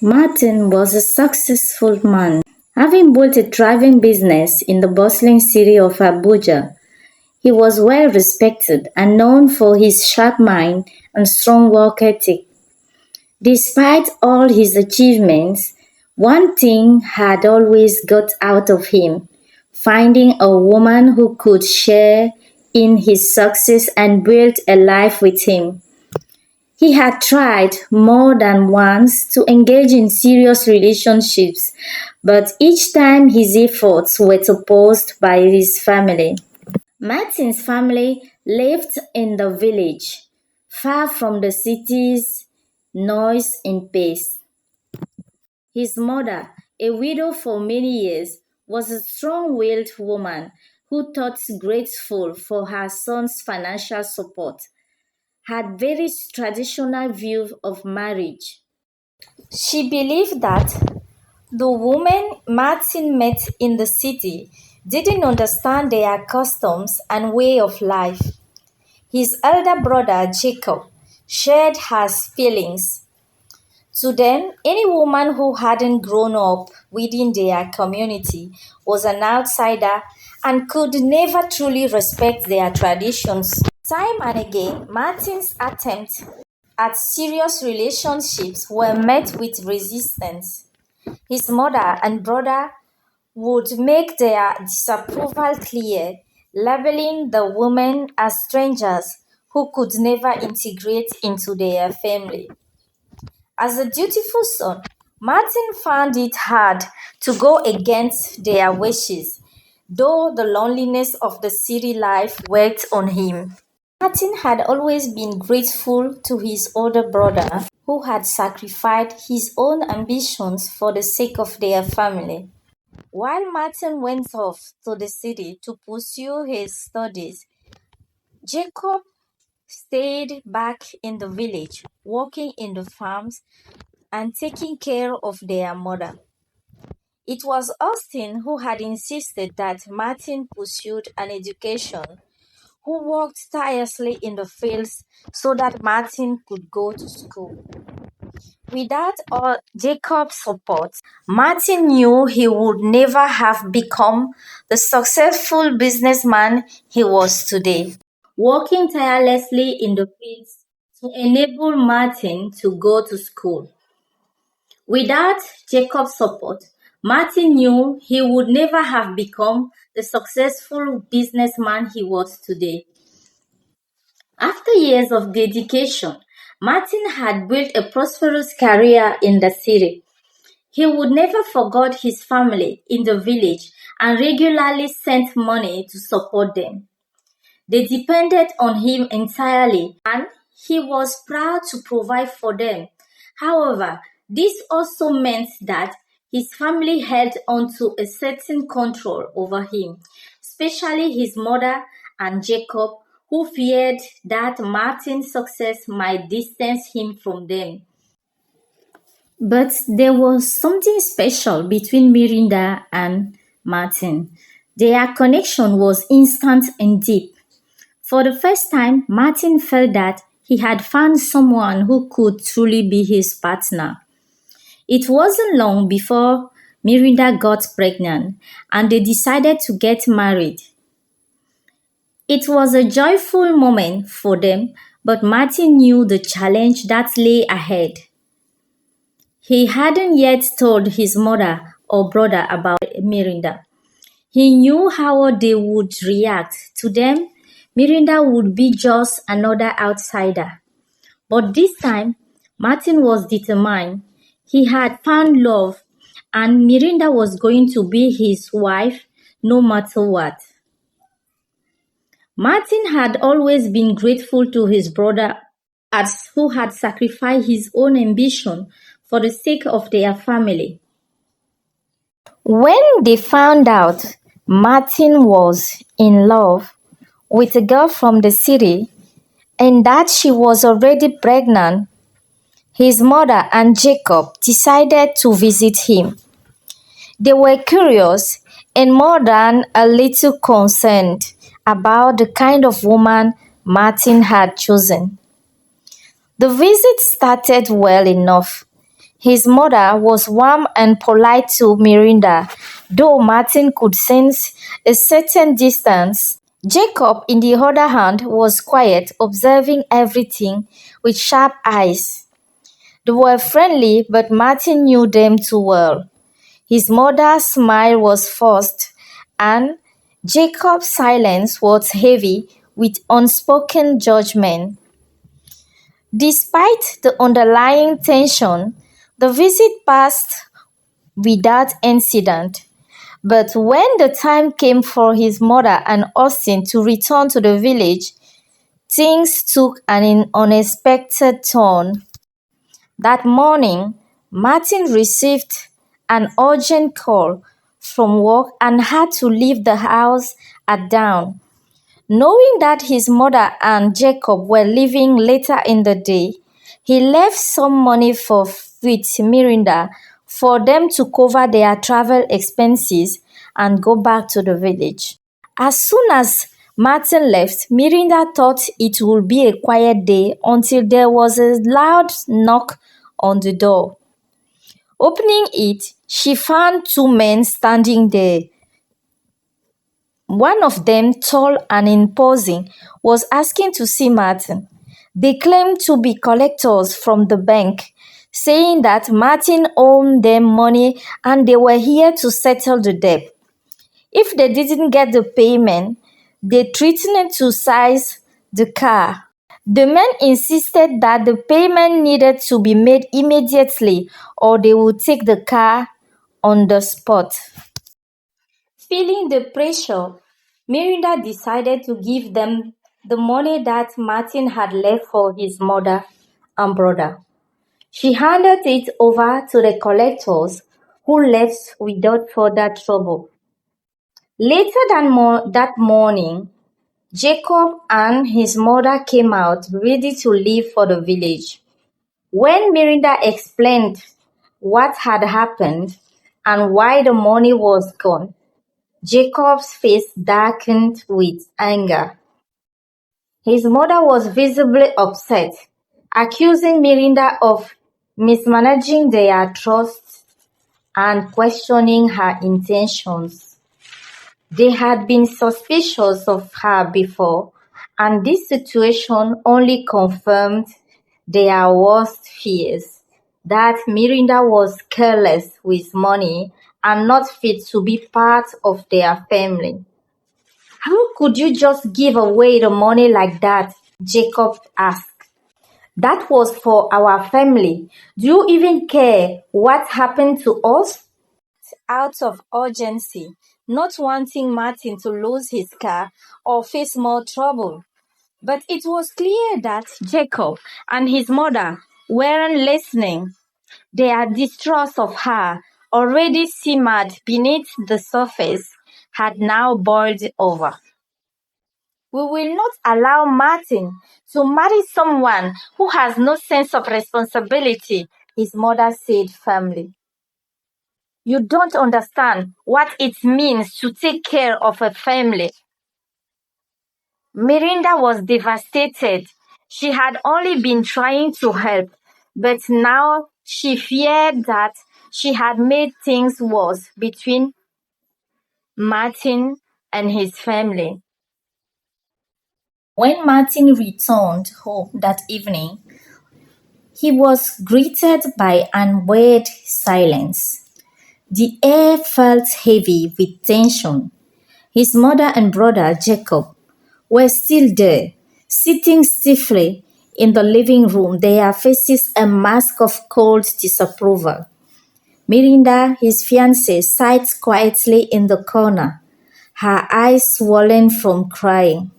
Martin was a successful man, having built a thriving business in the bustling city of Abuja. He was well respected and known for his sharp mind and strong work ethic. Despite all his achievements, one thing had always got out of him: finding a woman who could share in his success and build a life with him. He had tried more than once to engage in serious relationships, but each time his efforts were opposed by his family. Martin's family lived in the village, far from the city's noise and pace. His mother, a widow for many years, was a strong-willed woman who thought grateful for her son's financial support, had very traditional view of marriage. She believed that the women Martin met in the city didn't understand their customs and way of life. His elder brother Jacob shared her feelings. To them, any woman who hadn't grown up within their community was an outsider and could never truly respect their traditions. Time and again, Martin's attempts at serious relationships were met with resistance. His mother and brother would make their disapproval clear, labeling the women as strangers who could never integrate into their family. As a dutiful son, Martin found it hard to go against their wishes, though the loneliness of the city life weighed on him. Martin had always been grateful to his older brother, who had sacrificed his own ambitions for the sake of their family. While Martin went off to the city to pursue his studies, Jacob stayed back in the village, working in the farms and taking care of their mother. It was Austin who had insisted that Martin pursued an education, who worked tirelessly in the fields so that Martin could go to school. Without all Jacob's support, Martin knew he would never have become the successful businessman he was today. Working tirelessly in the fields to enable Martin to go to school. Without Jacob's support, Martin knew he would never have become the successful businessman he was today. After years of dedication, Martin had built a prosperous career in the city. He would never forget his family in the village and regularly sent money to support them. They depended on him entirely, and he was proud to provide for them. However, this also meant that his family held on to a certain control over him, especially his mother and Jacob, who feared that Martin's success might distance him from them. But there was something special between Mirinda and Martin. Their connection was instant and deep. For the first time, Martin felt that he had found someone who could truly be his partner. It wasn't long before Mirinda got pregnant and they decided to get married. It was a joyful moment for them, but Martin knew the challenge that lay ahead. He hadn't yet told his mother or brother about Mirinda. He knew how they would react. To them, Mirinda would be just another outsider. But this time, Martin was determined. He had found love, and Mirinda was going to be his wife no matter what. Martin had always been grateful to his brother who had sacrificed his own ambition for the sake of their family. When they found out Martin was in love with a girl from the city and that she was already pregnant, his mother and Jacob decided to visit him. They were curious and more than a little concerned about the kind of woman Martin had chosen. The visit started well enough. His mother was warm and polite to Miranda, though Martin could sense a certain distance. Jacob, in the other hand, was quiet, observing everything with sharp eyes. They were friendly, but Martin knew them too well. His mother's smile was forced, and Jacob's silence was heavy with unspoken judgment. Despite the underlying tension, the visit passed without incident. But when the time came for his mother and Austin to return to the village, things took an unexpected turn. That morning, Martin received an urgent call from work and had to leave the house at dawn. Knowing that his mother and Jacob were leaving later in the day, he left some money with Miranda for them to cover their travel expenses and go back to the village. As soon as Martin left, Miranda thought it would be a quiet day until there was a loud knock on the door. Opening it, she found two men standing there. One of them, tall and imposing, was asking to see Martin. They claimed to be collectors from the bank, saying that Martin owed them money and they were here to settle the debt. If they didn't get the payment, they threatened to seize the car. The men insisted that the payment needed to be made immediately or they would take the car on the spot. Feeling the pressure, Miranda decided to give them the money that Martin had left for his mother and brother. She handed it over to the collectors, who left without further trouble. Later that morning, Jacob and his mother came out ready to leave for the village. When Miranda explained what had happened and why the money was gone, Jacob's face darkened with anger. His mother was visibly upset, accusing Miranda of mismanaging their trust and questioning her intentions. They had been suspicious of her before, and this situation only confirmed their worst fears, that Miranda was careless with money and not fit to be part of their family. How could you just give away the money like that? Jacob asked. That was for our family. Do you even care what happened to us? Out of urgency, not wanting Martin to lose his car or face more trouble. But it was clear that Jacob and his mother weren't listening. Their distrust of her, already simmered beneath the surface, had now boiled over. We will not allow Martin to marry someone who has no sense of responsibility, his mother said firmly. You don't understand what it means to take care of a family. Miranda was devastated. She had only been trying to help, but now she feared that she had made things worse between Martin and his family. When Martin returned home that evening, he was greeted by unwearied silence. The air felt heavy with tension. His mother and brother, Jacob, were still there, sitting stiffly in the living room, their faces a mask of cold disapproval. Miranda, his fiancée, sat quietly in the corner, her eyes swollen from crying.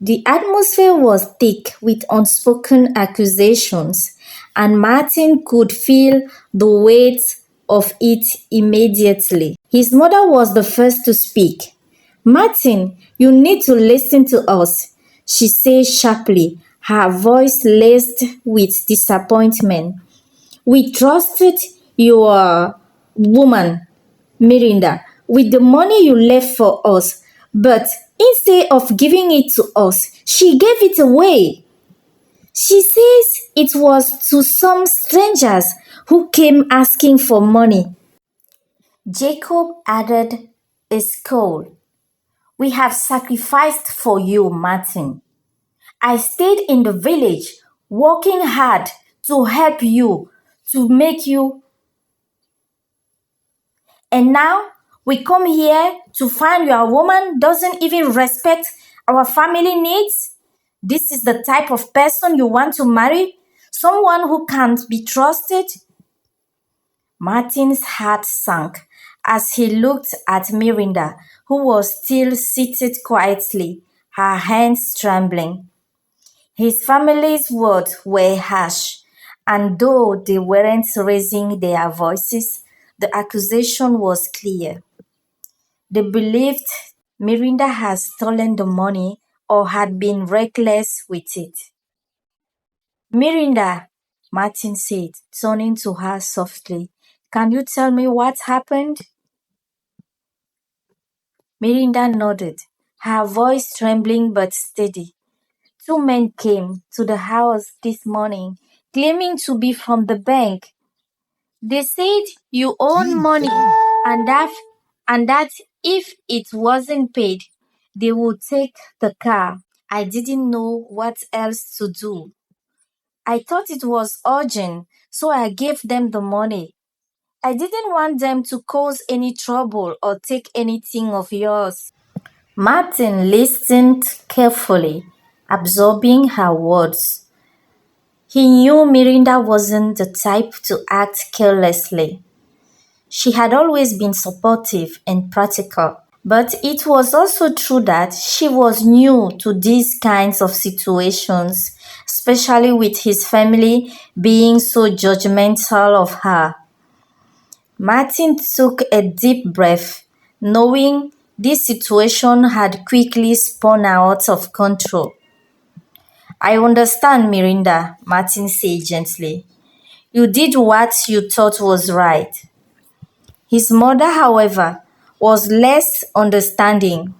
The atmosphere was thick with unspoken accusations, and Martin could feel the weight of it immediately. His mother was the first to speak. Martin, you need to listen to us, she said sharply, her voice laced with disappointment. We trusted your woman, Miranda, with the money you left for us, but instead of giving it to us, she gave it away. She says it was to some strangers who came asking for money. Jacob added a scowl. We have sacrificed for you, Martin. I stayed in the village, working hard to help you, to make you. And now we come here to find your woman doesn't even respect our family needs? This is the type of person you want to marry? Someone who can't be trusted? Martin's heart sank as he looked at Miranda, who was still seated quietly, her hands trembling. His family's words were harsh, and though they weren't raising their voices, the accusation was clear. They believed Miranda had stolen the money or had been reckless with it. Miranda, Martin said, turning to her softly, can you tell me what happened? Miranda nodded, her voice trembling but steady. Two men came to the house this morning, claiming to be from the bank. They said you own money and that if it wasn't paid, they would take the car. I didn't know what else to do. I thought it was urgent, so I gave them the money. I didn't want them to cause any trouble or take anything of yours. Martin listened carefully, absorbing her words. He knew Miranda wasn't the type to act carelessly. She had always been supportive and practical, but it was also true that she was new to these kinds of situations, especially with his family being so judgmental of her. Martin took a deep breath, knowing this situation had quickly spun out of control. I understand, Miranda, Martin said gently. You did what you thought was right. His mother, however, was less understanding.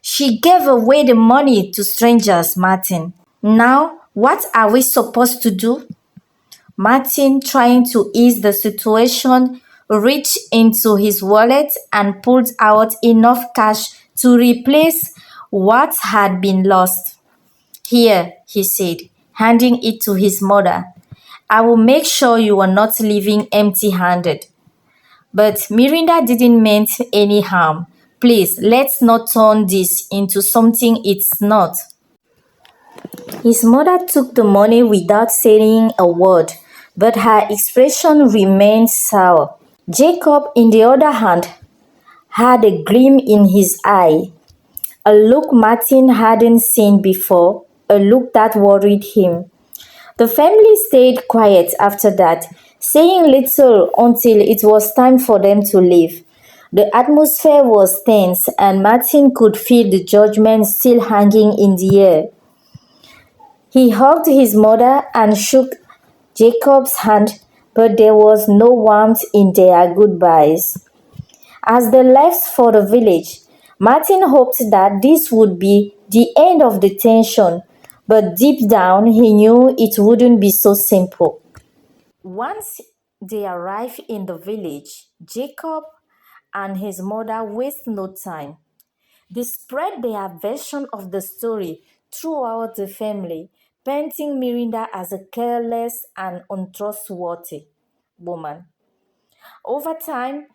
She gave away the money to strangers, Martin. Now, what are we supposed to do? Martin, trying to ease the situation, reached into his wallet and pulled out enough cash to replace what had been lost. Here, he said, handing it to his mother. I will make sure you are not leaving empty-handed. But Miranda didn't mean any harm. Please, let's not turn this into something it's not. His mother took the money without saying a word, but her expression remained sour. Jacob, in the other hand, had a gleam in his eye, a look Martin hadn't seen before, a look that worried him. The family stayed quiet after that, saying little until it was time for them to leave. The atmosphere was tense, and Martin could feel the judgment still hanging in the air. He hugged his mother and shook Jacob's hand, but there was no warmth in their goodbyes. As they left for the village, Martin hoped that this would be the end of the tension, but deep down he knew it wouldn't be so simple. Once they arrived in the village, Jacob and his mother wasted no time. They spread their version of the story throughout the family, painting Miranda as a careless and untrustworthy woman. Over time,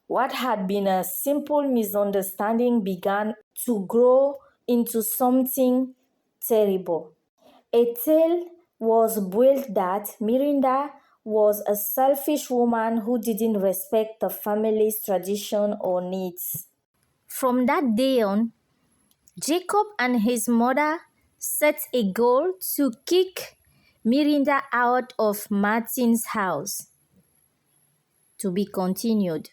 what had been a simple misunderstanding began to grow into something terrible. A tale was built that Miranda was a selfish woman who didn't respect the family's tradition or needs. From that day on, Jacob and his mother set a goal to kick Miranda out of Martin's house. To be continued.